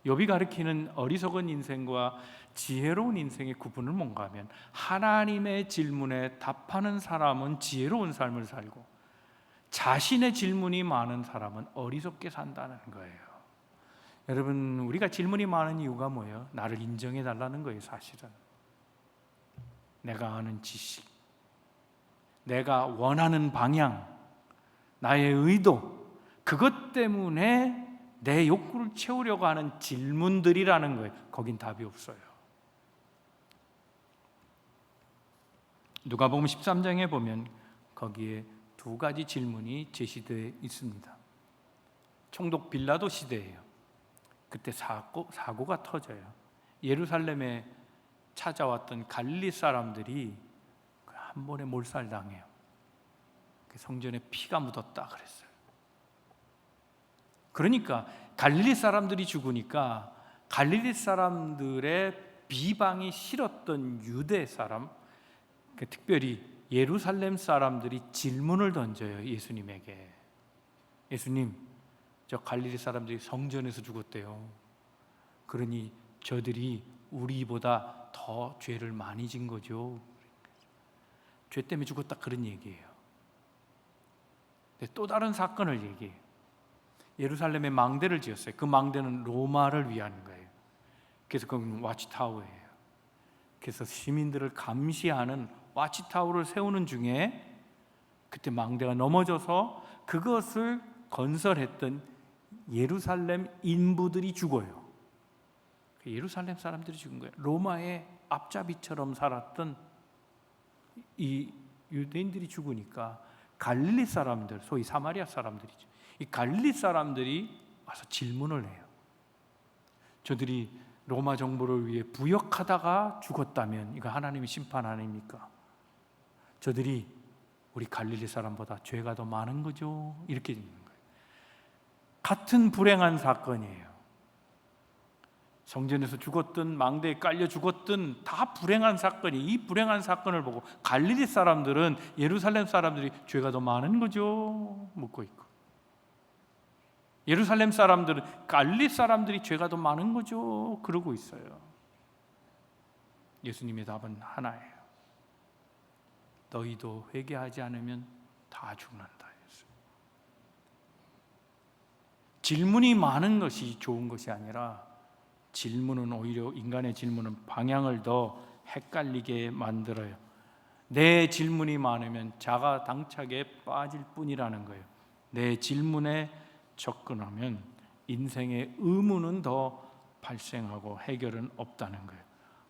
욥이 가리키는 어리석은 인생과 지혜로운 인생의 구분은 뭔가 하면 하나님의 질문에 답하는 사람은 지혜로운 삶을 살고 자신의 질문이 많은 사람은 어리석게 산다는 거예요. 여러분, 우리가 질문이 많은 이유가 뭐예요? 나를 인정해 달라는 거예요. 사실은 내가 아는 지식, 내가 원하는 방향, 나의 의도, 그것 때문에 내 욕구를 채우려고 하는 질문들이라는 거예요. 거긴 답이 없어요. 누가복음 13장에 보면 거기에 두 가지 질문이 제시되어 있습니다. 총독 빌라도 시대예요. 그때 사고가 터져요. 예루살렘에 찾아왔던 갈릴리 사람들이 한 번에 몰살당해요. 성전에 피가 묻었다 그랬어요. 그러니까 갈릴리 사람들이 죽으니까 갈릴리 사람들의 비방이 싫었던 유대 사람, 특별히 예루살렘 사람들이 질문을 던져요. 예수님에게. 예수님, 저 갈릴리 사람들이 성전에서 죽었대요. 그러니 저들이 우리보다 더 죄를 많이 진 거죠. 죄 때문에 죽었다 그런 얘기예요. 또 다른 사건을 얘기해요. 예루살렘에 망대를 지었어요. 그 망대는 로마를 위한 거예요. 그래서 그건 와치타워예요. 그래서 시민들을 감시하는 와치타워를 세우는 중에 그때 망대가 넘어져서 그것을 건설했던 예루살렘 인부들이 죽어요. 예루살렘 사람들이 죽은 거예요. 로마의 앞잡이처럼 살았던 이 유대인들이 죽으니까 갈릴리 사람들, 소위 사마리아 사람들이죠. 이 갈릴리 사람들이 와서 질문을 해요. 저들이 로마 정부를 위해 부역하다가 죽었다면 이거 하나님의 심판 아닙니까? 저들이 우리 갈릴리 사람보다 죄가 더 많은 거죠. 이렇게 짓는 거예요. 같은 불행한 사건이에요. 성전에서 죽었든 망대에 깔려 죽었든 다 불행한 사건이, 이 불행한 사건을 보고 갈릴리 사람들은 예루살렘 사람들이 죄가 더 많은 거죠 묻고 있고, 예루살렘 사람들은 갈릴리 사람들이 죄가 더 많은 거죠 그러고 있어요. 예수님의 답은 하나예요. 너희도 회개하지 않으면 다 죽는다. 질문이 많은 것이 좋은 것이 아니라, 질문은 오히려, 인간의 질문은 방향을 더 헷갈리게 만들어요. 내 질문이 많으면 자가당착에 빠질 뿐이라는 거예요. 내 질문에 접근하면 인생의 의문은 더 발생하고 해결은 없다는 거예요.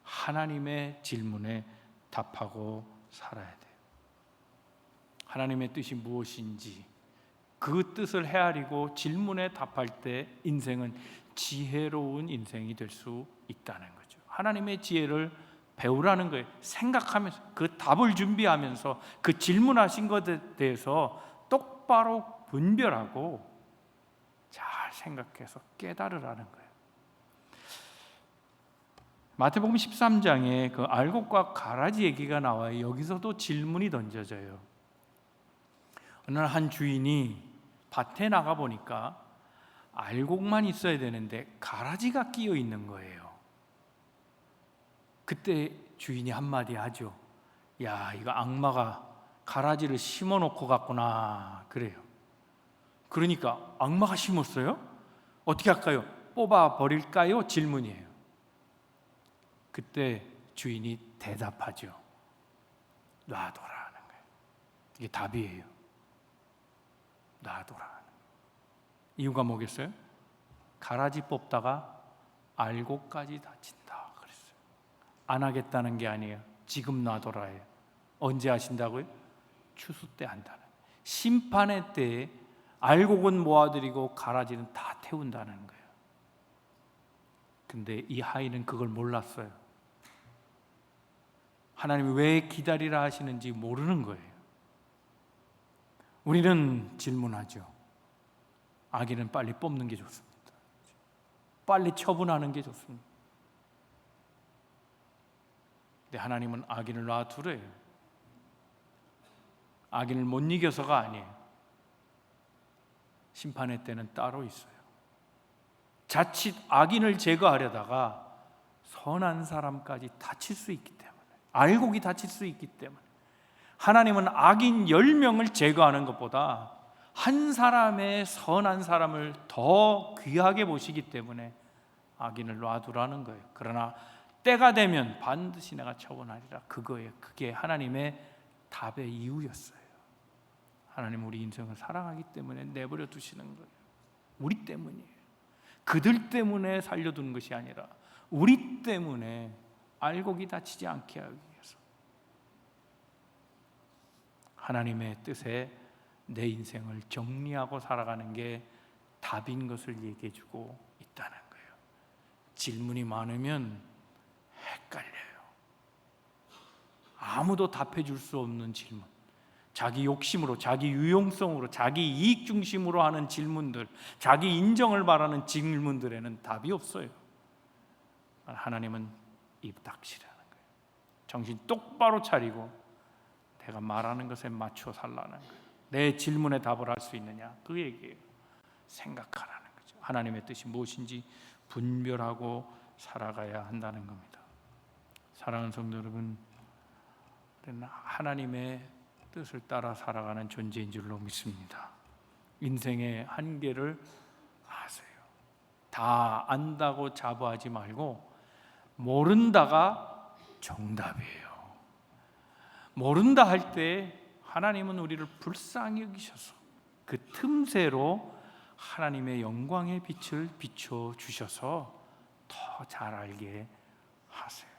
하나님의 질문에 답하고 살아야 돼요. 하나님의 뜻이 무엇인지 그 뜻을 헤아리고 질문에 답할 때 인생은 지혜로운 인생이 될 수 있다는 거죠. 하나님의 지혜를 배우라는 거예요. 생각하면서, 그 답을 준비하면서 그 질문하신 것에 대해서 똑바로 분별하고 잘 생각해서 깨달으라는 거예요. 마태복음 13장에 그 알곡과 가라지 얘기가 나와요. 여기서도 질문이 던져져요. 어느 날 한 주인이 밭에 나가 보니까 알곡만 있어야 되는데 가라지가 끼어 있는 거예요. 그때 주인이 한마디 하죠. 야, 이거 악마가 가라지를 심어 놓고 갔구나 그래요. 그러니까 악마가 심었어요? 어떻게 할까요? 뽑아 버릴까요? 질문이에요. 그때 주인이 대답하죠. 놔둬라는 거예요. 이게 답이에요. 놔둬라. 이유가 뭐겠어요? 가라지 뽑다가 알곡까지 다친다 그랬어요. 안 하겠다는 게 아니에요. 지금 놔둬라예요. 언제 하신다고요? 추수 때 한다는. 심판의 때에 알곡은 모아들이고 가라지는 다 태운다는 거예요. 근데 이 하인은 그걸 몰랐어요. 하나님이 왜 기다리라 하시는지 모르는 거예요. 우리는 질문하죠. 아기는 빨리 뽑는 게 좋습니다. 빨리 처분하는 게 좋습니다. 근데 하나님은 아기를 놔두래요. 아기를 못 이겨서가 아니에요. 심판의 때는 따로 있어요. 자칫 악인을 제거하려다가 선한 사람까지 다칠 수 있기 때문에, 알곡이 다칠 수 있기 때문에 하나님은 악인 10명을 제거하는 것보다 한 사람의 선한 사람을 더 귀하게 보시기 때문에 악인을 놔두라는 거예요. 그러나 때가 되면 반드시 내가 처분하리라. 그게 하나님의 답의 이유였어요. 하나님 우리 인생을 사랑하기 때문에 내버려 두시는 거예요. 우리 때문이에요. 그들 때문에 살려두는 것이 아니라 우리 때문에 알곡이 다치지 않게 하기 위해서 하나님의 뜻에 내 인생을 정리하고 살아가는 게 답인 것을 얘기해 주고 있다는 거예요. 질문이 많으면 헷갈려요. 아무도 답해 줄 수 없는 질문, 자기 욕심으로, 자기 유용성으로, 자기 이익 중심으로 하는 질문들, 자기 인정을 바라는 질문들에는 답이 없어요. 하나님은 입 닥치라는 거예요. 정신 똑바로 차리고 내가 말하는 것에 맞춰 살라는 거예요. 내 질문에 답을 할 수 있느냐, 그 얘기예요. 생각하라는 거죠. 하나님의 뜻이 무엇인지 분별하고 살아가야 한다는 겁니다. 사랑하는 성도 여러분, 우리는 하나님의 뜻을 따라 살아가는 존재인 줄로 믿습니다. 인생의 한계를 아세요. 다 안다고 자부하지 말고 모른다가 정답이에요. 모른다 할 때 하나님은 우리를 불쌍히 여기셔서 그 틈새로 하나님의 영광의 빛을 비춰 주셔서 더 잘 알게 하세요.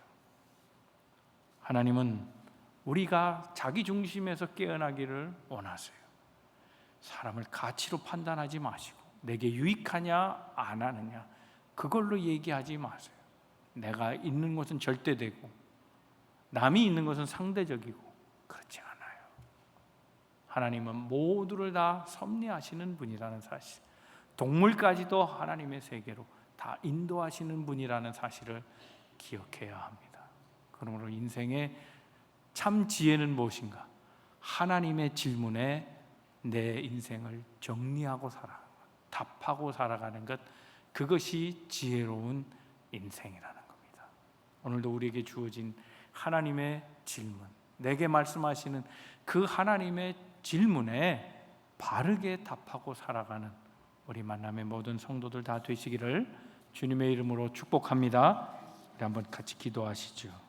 하나님은 우리가 자기 중심에서 깨어나기를 원하세요. 사람을 가치로 판단하지 마시고 내게 유익하냐 안 하느냐 그걸로 얘기하지 마세요. 내가 있는 것은 절대되고 남이 있는 것은 상대적이고 그렇지 않아요. 하나님은 모두를 다 섭리하시는 분이라는 사실, 동물까지도 하나님의 세계로 다 인도하시는 분이라는 사실을 기억해야 합니다. 그러므로 인생의 참 지혜는 무엇인가? 하나님의 질문에 내 인생을 정리하고 살아가는 것, 답하고 살아가는 것, 그것이 지혜로운 인생이라는 겁니다. 오늘도 우리에게 주어진 하나님의 질문, 내게 말씀하시는 그 하나님의 질문에 바르게 답하고 살아가는 우리 만남의 모든 성도들 다 되시기를 주님의 이름으로 축복합니다. 우리 한번 같이 기도하시죠.